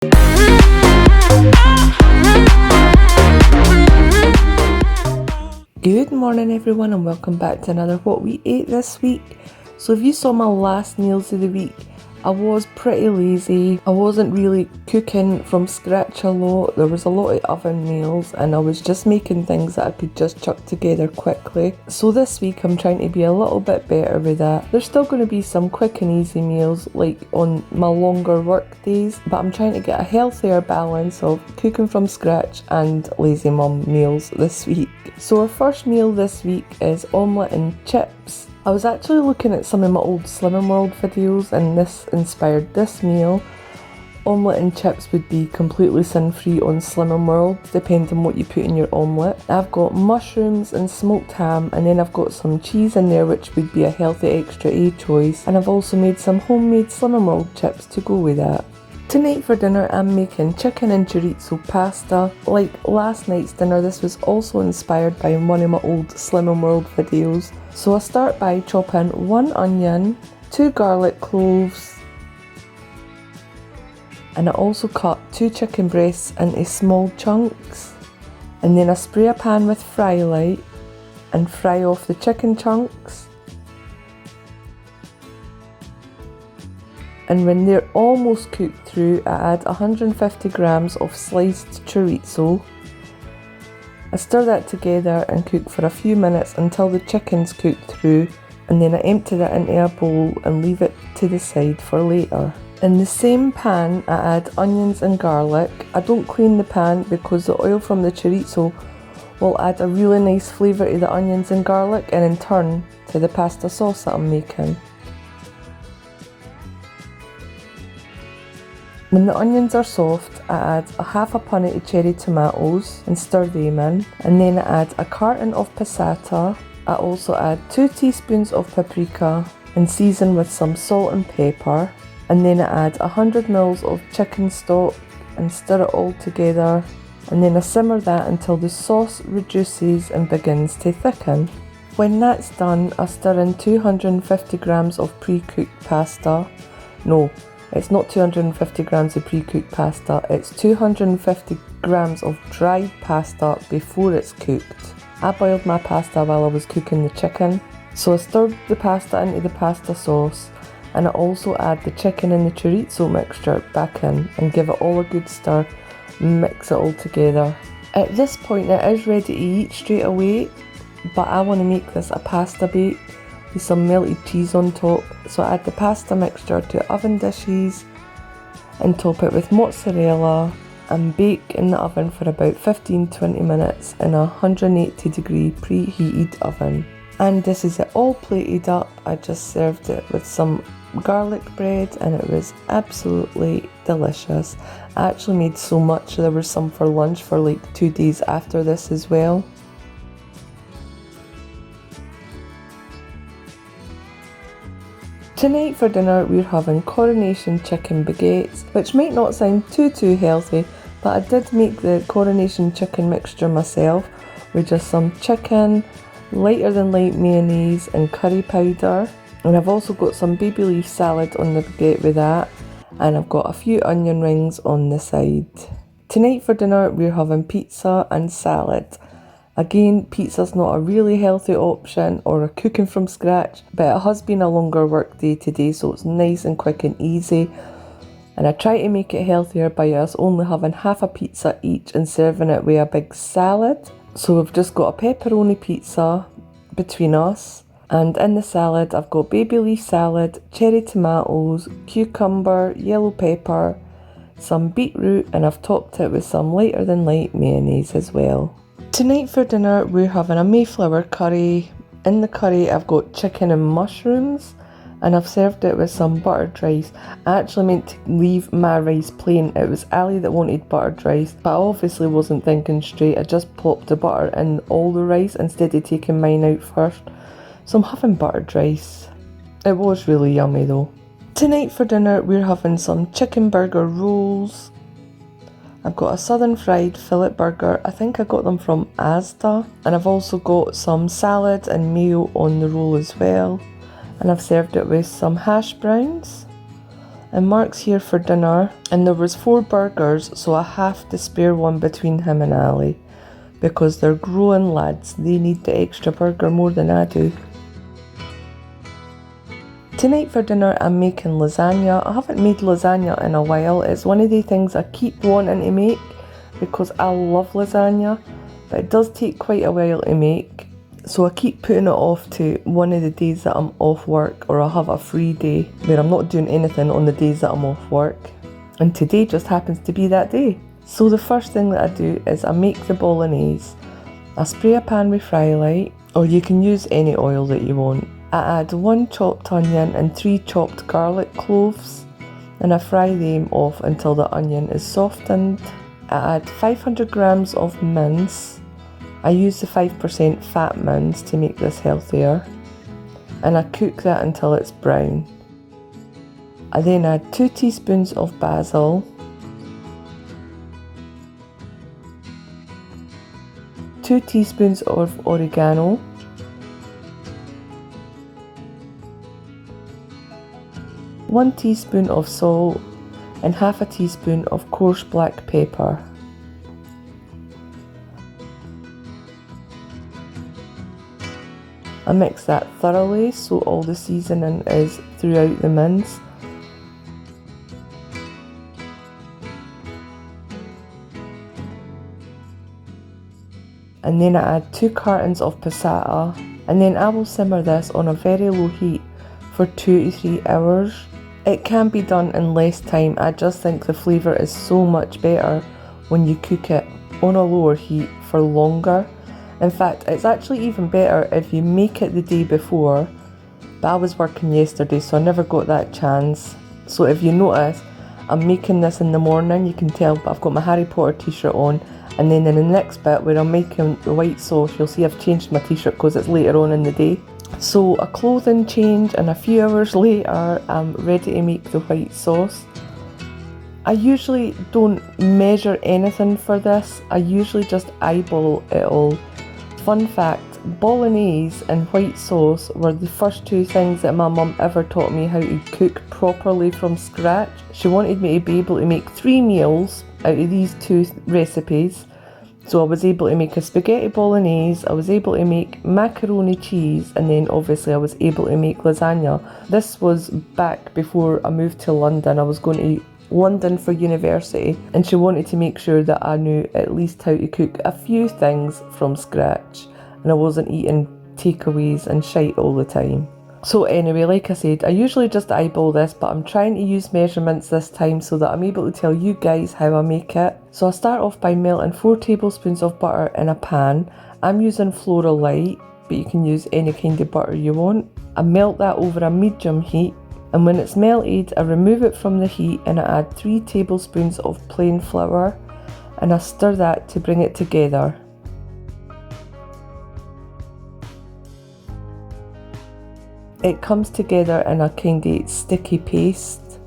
Good morning everyone and welcome back to another What We Ate this week. So if you saw my last meals of the week, I was pretty lazy. I wasn't really cooking from scratch a lot. There was a lot of oven meals and I was just making things that I could just chuck together quickly. So this week I'm trying to be a little bit better with that. There's still going to be some quick and easy meals like on my longer work days, but I'm trying to get a healthier balance of cooking from scratch and lazy mum meals this week. So our first meal this week is omelette and chips. I was actually looking at some of my old Slimming World videos and this inspired this meal. Omelette and chips would be completely sin-free on Slimming World, depending on what you put in your omelette. I've got mushrooms and smoked ham, and then I've got some cheese in there which would be a healthy extra A choice, and I've also made some homemade Slimming World chips to go with that. Tonight for dinner I'm making chicken and chorizo pasta. Like last night's dinner, this was also inspired by one of my old Slimming World videos. So I start by chopping 1 onion, 2 garlic cloves, and I also cut 2 chicken breasts into small chunks. And then I spray a pan with fry light and fry off the chicken chunks. And when they're almost cooked through, I add 150 grams of sliced chorizo. I stir that together and cook for a few minutes until the chicken's cooked through, and then I empty that into a bowl and leave it to the side for later. In the same pan, I add onions and garlic. I don't clean the pan because the oil from the chorizo will add a really nice flavour to the onions and garlic and in turn to the pasta sauce that I'm making. When the onions are soft, I add a half a punnet of cherry tomatoes and stir them in, and then I add a carton of passata. I also add 2 teaspoons of paprika and season with some salt and pepper, and then I add 100 ml of chicken stock and stir it all together, and then I simmer that until the sauce reduces and begins to thicken. When that's done, I stir in 250 grams of pre-cooked pasta. No, it's not 250 grams of pre-cooked pasta, it's 250 grams of dried pasta before it's cooked. I boiled my pasta while I was cooking the chicken, so I stirred the pasta into the pasta sauce, and I also add the chicken and the chorizo mixture back in and give it all a good stir, mix it all together. At this point it is ready to eat straight away, but I want to make this a pasta bake with some melted cheese on top, so I add the pasta mixture to oven dishes and top it with mozzarella and bake in the oven for about 15-20 minutes in a 180 degree preheated oven. And this is it all plated up. I just served it with some garlic bread and it was absolutely delicious. I actually made so much, there was some for lunch for like 2 days after this as well. Tonight for dinner we're having Coronation chicken baguettes, which might not sound too healthy, but I did make the Coronation chicken mixture myself with just some chicken, lighter than light mayonnaise and curry powder, and I've also got some baby leaf salad on the baguette with that, and I've got a few onion rings on the side. Tonight for dinner we're having pizza and salad. Again, pizza's not a really healthy option or a cooking from scratch, but it has been a longer work day today, so it's nice and quick and easy. And I try to make it healthier by us only having half a pizza each and serving it with a big salad. So we've just got a pepperoni pizza between us, and in the salad I've got baby leaf salad, cherry tomatoes, cucumber, yellow pepper, some beetroot, and I've topped it with some lighter than light mayonnaise as well. Tonight for dinner we're having a Mayflower curry. In the curry I've got chicken and mushrooms, and I've served it with some buttered rice. I actually meant to leave my rice plain. It was Ali that wanted buttered rice, but I obviously wasn't thinking straight. I just plopped the butter in all the rice instead of taking mine out first. So I'm having buttered rice. It was really yummy though. Tonight for dinner we're having some chicken burger rolls. I've got a southern fried fillet burger. I think I got them from Asda, and I've also got some salad and mayo on the roll as well, and I've served it with some hash browns. And Mark's here for dinner, and there was 4 burgers, so I have to spare one between him and Ali. Because they're growing lads, they need the extra burger more than I do. Tonight for dinner I'm making lasagna. I haven't made lasagna in a while. It's one of the things I keep wanting to make because I love lasagna, but it does take quite a while to make. So I keep putting it off to one of the days that I'm off work, or I have a free day where I'm not doing anything on the days that I'm off work. And today just happens to be that day. So the first thing that I do is I make the bolognese. I spray a pan with fry light, or you can use any oil that you want. I add 1 chopped onion and 3 chopped garlic cloves, and I fry them off until the onion is softened. I add 500 grams of mince. I use the 5% fat mince to make this healthier, and I cook that until it's brown. I then add 2 teaspoons of basil, 2 teaspoons of oregano, 1 teaspoon of salt, and half a teaspoon of coarse black pepper. I mix that thoroughly so all the seasoning is throughout the mince. And then I add 2 cartons of passata, and then I will simmer this on a very low heat for 2 to 3 hours. It can be done in less time. I just think the flavour is so much better when you cook it on a lower heat for longer. In fact, it's actually even better if you make it the day before, but I was working yesterday so I never got that chance. So if you notice, I'm making this in the morning, you can tell, but I've got my Harry Potter t-shirt on, and then in the next bit where I'm making the white sauce, you'll see I've changed my t-shirt because it's later on in the day. So a clothing change, and a few hours later I'm ready to make the white sauce. I usually don't measure anything for this, I usually just eyeball it all. Fun fact, bolognese and white sauce were the first 2 things that my mum ever taught me how to cook properly from scratch. She wanted me to be able to make 3 meals out of these 2 recipes. So I was able to make a spaghetti bolognese, I was able to make macaroni cheese, and then obviously I was able to make lasagna. This was back before I moved to London. I was going to London for university, and she wanted to make sure that I knew at least how to cook a few things from scratch, and I wasn't eating takeaways and shite all the time. So anyway, like I said, I usually just eyeball this, but I'm trying to use measurements this time so that I'm able to tell you guys how I make it. So I start off by melting 4 tablespoons of butter in a pan. I'm using Floral Light, but you can use any kind of butter you want. I melt that over a medium heat, and when it's melted, I remove it from the heat and I add 3 tablespoons of plain flour, and I stir that to bring it together. It comes together in a kind of sticky paste.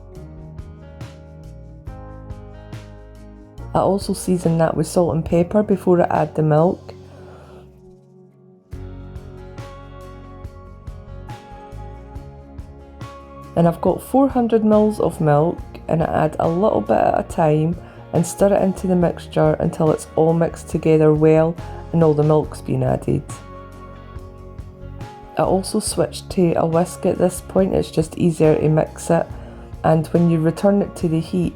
I also season that with salt and pepper before I add the milk. And I've got 400 ml of milk, and I add a little bit at a time and stir it into the mixture until it's all mixed together well and all the milk's been added. I also switched to a whisk at this point, it's just easier to mix it, and when you return it to the heat,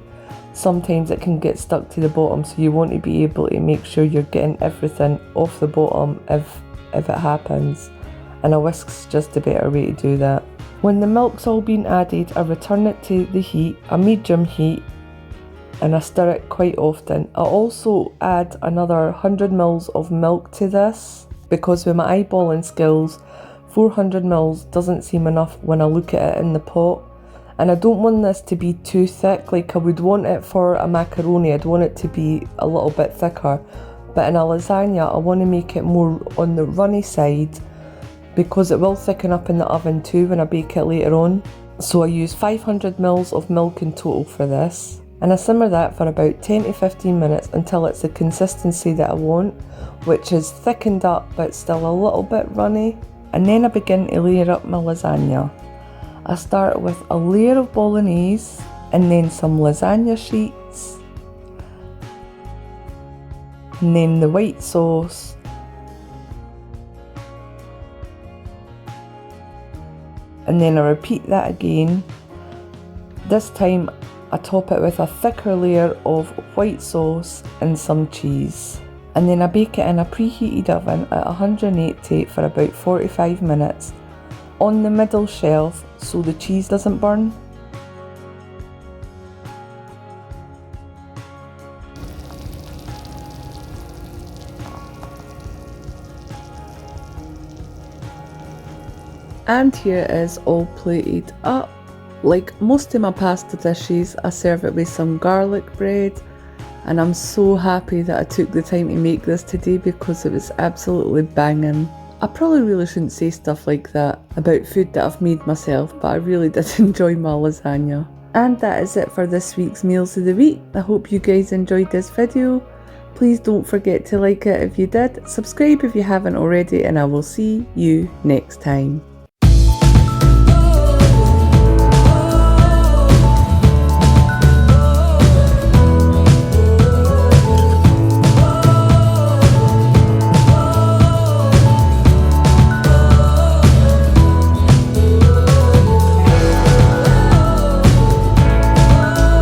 sometimes it can get stuck to the bottom, so you want to be able to make sure you're getting everything off the bottom if it happens, and a whisk's just a better way to do that. When the milk's all been added, I return it to the heat, a medium heat, and I stir it quite often. I also add another 100 ml of milk to this, because with my eyeballing skills, 400 ml doesn't seem enough when I look at it in the pot, and I don't want this to be too thick. Like I would want it for a macaroni, I'd want it to be a little bit thicker, but in a lasagna I want to make it more on the runny side because it will thicken up in the oven too when I bake it later on. So I use 500 ml of milk in total for this, and I simmer that for about 10 to 15 minutes until it's the consistency that I want, which is thickened up but still a little bit runny. And then I begin to layer up my lasagna. I start with a layer of bolognese, and then some lasagna sheets, and then the white sauce, and then I repeat that again. This time I top it with a thicker layer of white sauce and some cheese. And then I bake it in a preheated oven at 180 for about 45 minutes on the middle shelf so the cheese doesn't burn. And here it is all plated up. Like most of my pasta dishes, I serve it with some garlic bread, and I'm so happy that I took the time to make this today because it was absolutely banging. I probably really shouldn't say stuff like that about food that I've made myself, but I really did enjoy my lasagna. And that is it for this week's Meals of the Week. I hope you guys enjoyed this video. Please don't forget to like it if you did, subscribe if you haven't already, and I will see you next time.